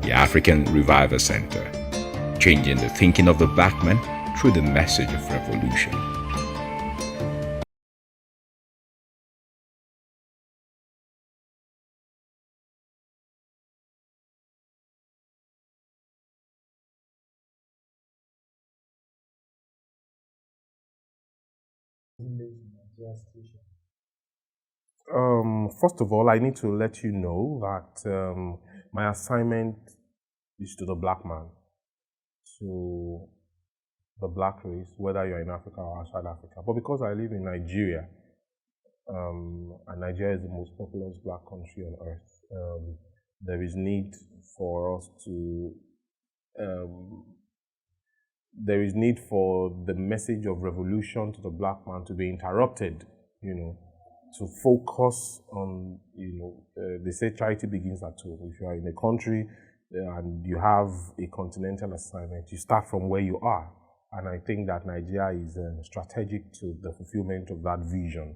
the African Revival Center, changing the thinking of the black man through the message of revolution. First of all, I need to let you know that my assignment is to the black man, to the black race, whether you're in Africa or outside Africa. But because I live in Nigeria, and Nigeria is the most populous black country on earth, there is need for us to, there is need for the message of revolution to the black man to be interrupted, to focus on, they say charity begins at home. If you are in a country and you have a continental assignment, you start from where you are. And I think that Nigeria is strategic to the fulfillment of that vision.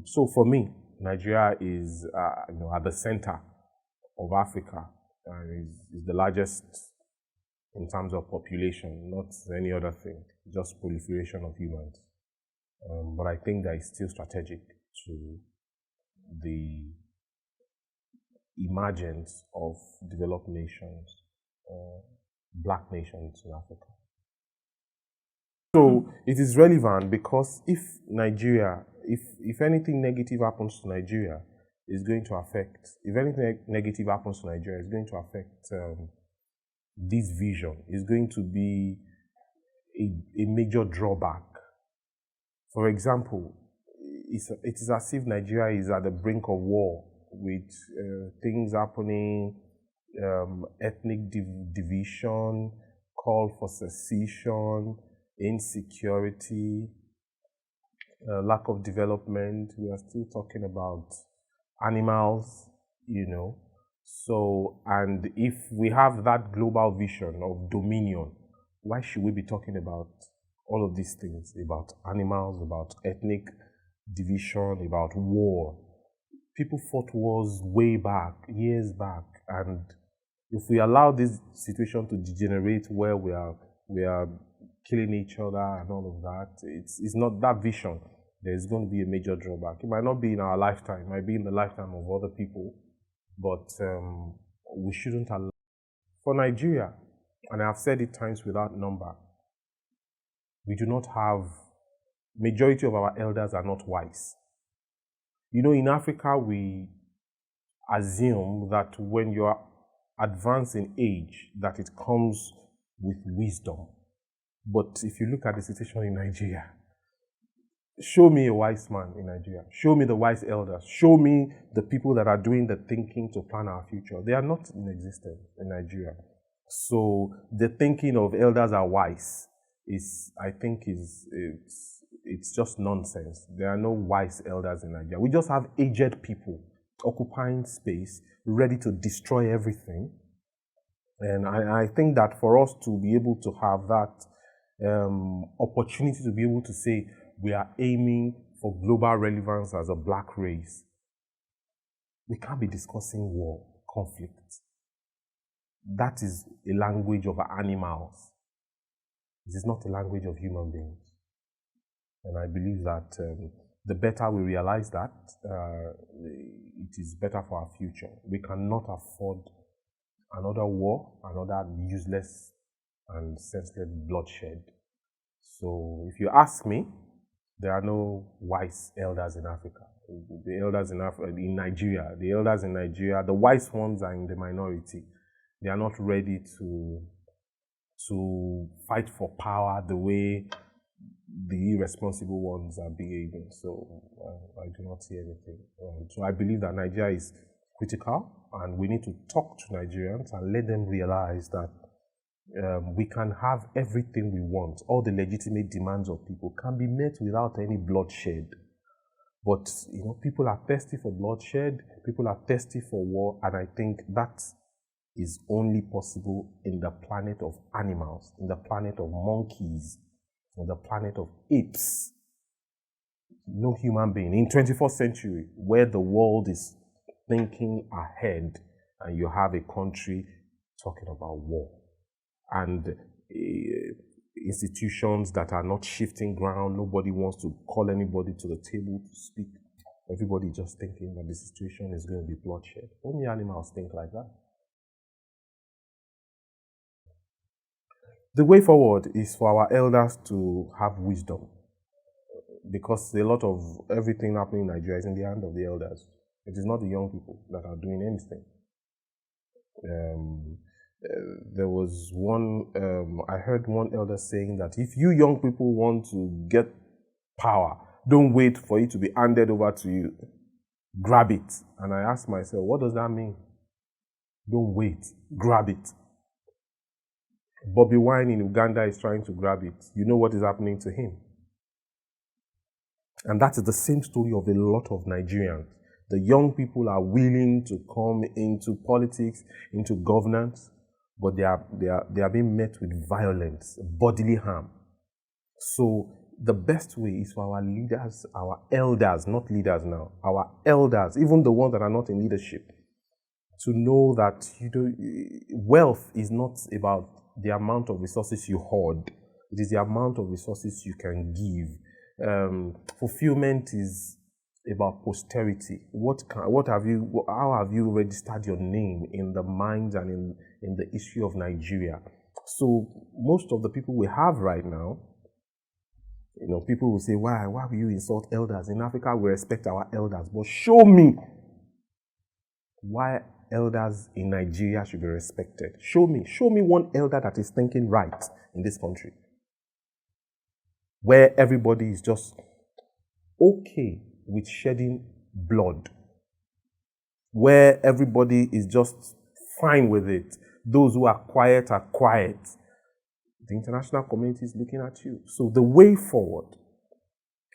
So for me, Nigeria is at the center of Africa and is the largest in terms of population, not any other thing, just proliferation of humans. But I think that it's still strategic to the emergence of developed nations, black nations in Africa. So it is relevant because if Nigeria, if anything negative happens to Nigeria, it's going to affect, if anything negative happens to Nigeria, it's going to affect this vision. It's going to be a major drawback. For example, it is as if Nigeria is at the brink of war with things happening, ethnic division, call for secession, insecurity, lack of development. We are still talking about animals, So, and if we have that global vision of dominion, why should we be talking about all of these things, about animals, about ethnic division, about war? People fought wars way back, years back, and if we allow this situation to degenerate where we are killing each other and all of that, it's not that vision. There's going to be a major drawback. It might not be in our lifetime, it might be in the lifetime of other people, but we shouldn't allow. For Nigeria, and I've said it times without number, we do not have, majority of our elders are not wise. In Africa, we assume that when you are advanced in age, that it comes with wisdom. But if you look at the situation in Nigeria, show me a wise man in Nigeria. Show me the wise elders. Show me the people that are doing the thinking to plan our future. They are not in existence in Nigeria. So the thinking of elders are wise it's just nonsense. There are no wise elders in Nigeria. We just have aged people occupying space, ready to destroy everything. And I think that for us to be able to have that opportunity to be able to say we are aiming for global relevance as a black race, we can't be discussing war, conflict. That is a language of animals. It is not a language of human beings. And I believe that the better we realize that, it is better for our future. We cannot afford another war, another useless and senseless bloodshed. So if you ask me, there are no wise elders in Africa. The elders in Nigeria, the wise ones are in the minority. They are not ready to fight for power the way the irresponsible ones are behaving. So I do not see anything. So I believe that Nigeria is critical, and we need to talk to Nigerians and let them realize that we can have everything we want. All the legitimate demands of people can be met without any bloodshed. But people are thirsty for bloodshed. People are thirsty for war, and I think that is only possible in the planet of animals, in the planet of monkeys, in the planet of apes. No human being in 21st century, where the world is thinking ahead, and you have a country talking about war and institutions that are not shifting ground. Nobody wants to call anybody to the table to speak. Everybody just thinking that the situation is going to be bloodshed. Only animals think like that. The way forward is for our elders to have wisdom, because a lot of everything happening in Nigeria is in the hand of the elders. It is not the young people that are doing anything. There was one, I heard one elder saying that if you young people want to get power, don't wait for it to be handed over to you. Grab it. And I asked myself, what does that mean? Don't wait. Grab it. Bobby Wine in Uganda is trying to grab it. You know what is happening to him. And that is the same story of a lot of Nigerians. The young people are willing to come into politics, into governance, but they are being met with violence, bodily harm. So the best way is for our leaders, our elders, not leaders now, our elders, even the ones that are not in leadership, to know that wealth is not about the amount of resources you hoard. It is the amount of resources you can give. Fulfillment is about posterity. How have you registered your name in the minds and in the history of Nigeria? So most of the people we have right now, people will say, why will you insult elders? In Africa, we respect our elders. But show me why elders in Nigeria should be respected. Show me one elder that is thinking right in this country, where everybody is just okay with shedding blood, where everybody is just fine with it. Those who are quiet are quiet. The international community is looking at you. So the way forward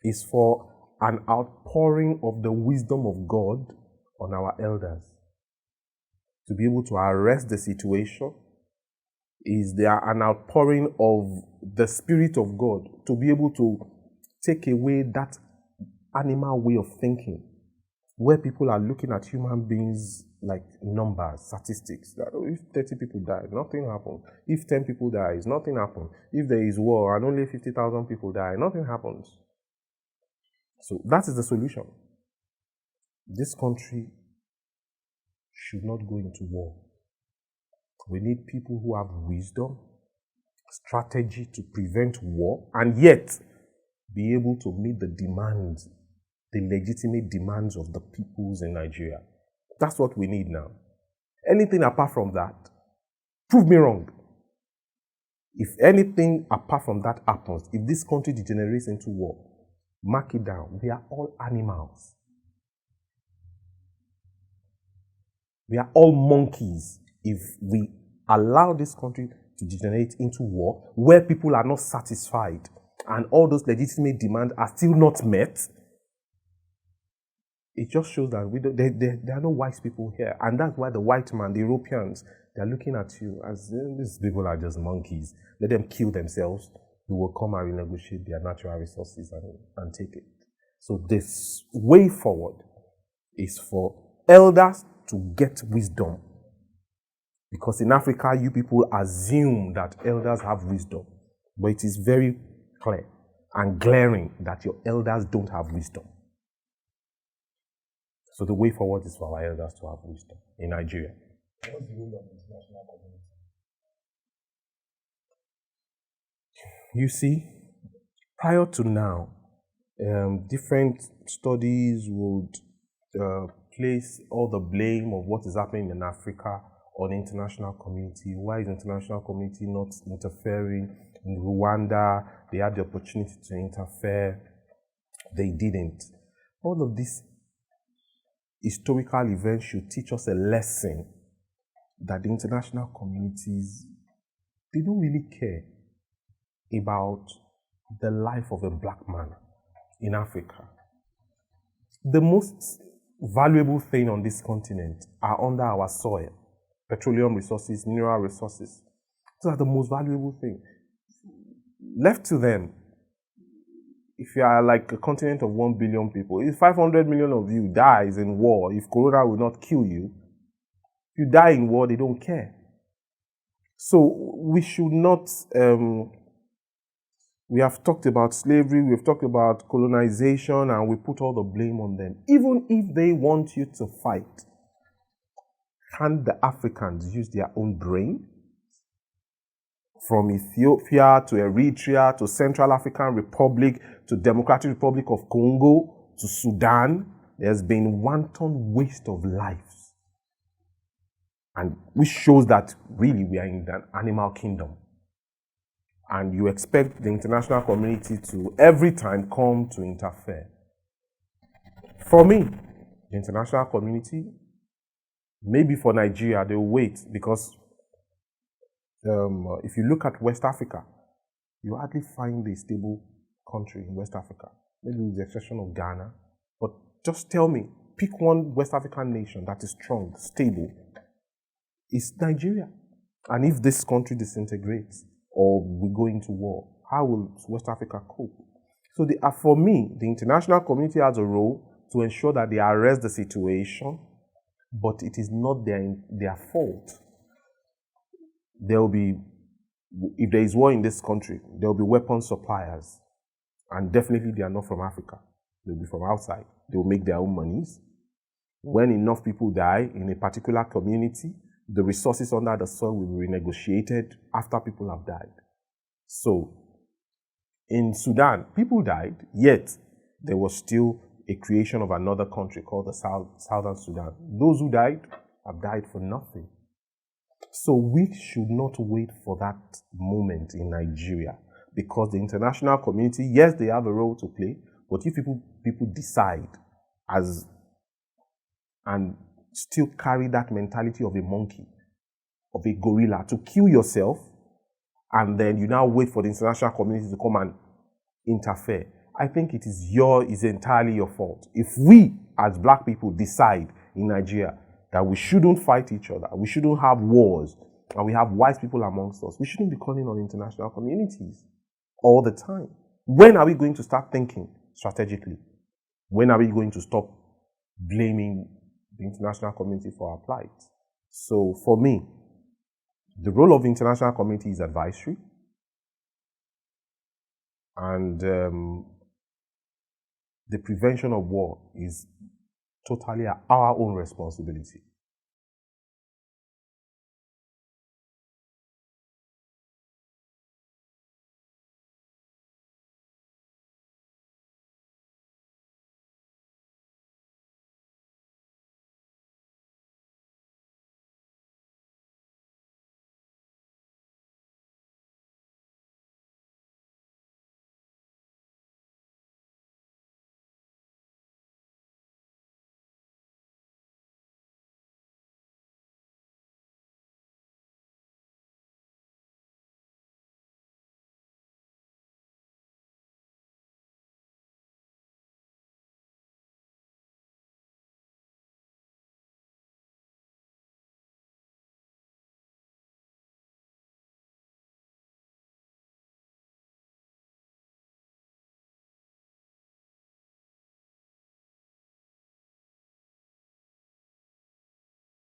is for an outpouring of the wisdom of God on our elders. To be able to arrest the situation, is there an outpouring of the Spirit of God to be able to take away that animal way of thinking, where people are looking at human beings like numbers, statistics. That if 30 people die, nothing happens. If 10 people die, nothing happens. If there is war and only 50,000 people die, nothing happens. So that is the solution. This country should not go into war. We need people who have wisdom, strategy to prevent war, and yet be able to meet the demands, the legitimate demands of the peoples in Nigeria. That's what we need now. Anything apart from that, prove me wrong. If anything apart from that happens, if this country degenerates into war, mark it down. We are all animals. We are all monkeys if we allow this country to degenerate into war, where people are not satisfied and all those legitimate demands are still not met. It just shows that there are no wise people here. And that's why the white man, the Europeans, they're looking at you as these people are just monkeys. Let them kill themselves. We will come and renegotiate their natural resources and take it. So this way forward is for elders to get wisdom. Because in Africa, you people assume that elders have wisdom. But it is very clear and glaring that your elders don't have wisdom. So the way forward is for our elders to have wisdom in Nigeria. What's the role of the international community? You see, prior to now, different studies would place all the blame of what is happening in Africa on the international community. Why is the international community not interfering? In Rwanda, they had the opportunity to interfere. They didn't. All of these historical events should teach us a lesson that the international communities, they don't really care about the life of a black man in Africa. The most valuable thing on this continent are under our soil. Petroleum resources, mineral resources. Those are the most valuable thing. Left to them, if you are like a continent of 1 billion people, if 500 million of you dies in war, if corona will not kill you, if you die in war, they don't care. So we should not, we have talked about slavery, we've talked about colonization, and we put all the blame on them. Even if they want you to fight, can't the Africans use their own brain? From Ethiopia to Eritrea to Central African Republic to Democratic Republic of Congo to Sudan, there's been wanton waste of lives. And which shows that really we are in an animal kingdom. And you expect the international community to every time come to interfere. For me, the international community, maybe for Nigeria, they'll wait because if you look at West Africa, you hardly find a stable country in West Africa, maybe with the exception of Ghana. But just tell me, pick one West African nation that is strong, stable. It's Nigeria. And if this country disintegrates or we go into war, how will West Africa cope? So for me, the international community has a role to ensure that they arrest the situation, but it is not their fault. There will be, if there is war in this country, there will be weapons suppliers. And definitely they are not from Africa. They'll be from outside. They will make their own monies. When enough people die in a particular community, the resources under the soil will be renegotiated after people have died. So, in Sudan, people died, yet there was still a creation of another country called the Southern Sudan. Those who died have died for nothing. So we should not wait for that moment in Nigeria, because the international community, yes, they have a role to play, but if people decide and still carry that mentality of a monkey, of a gorilla, to kill yourself, and then you now wait for the international community to come and interfere, I think it is entirely your fault. If we, as black people, decide in Nigeria that we shouldn't fight each other, we shouldn't have wars, and we have wise people amongst us, we shouldn't be calling on international communities all the time. When are we going to start thinking strategically? When are we going to stop blaming the international community for our plight? So for me, the role of the international community is advisory, and the prevention of war is totally our own responsibility.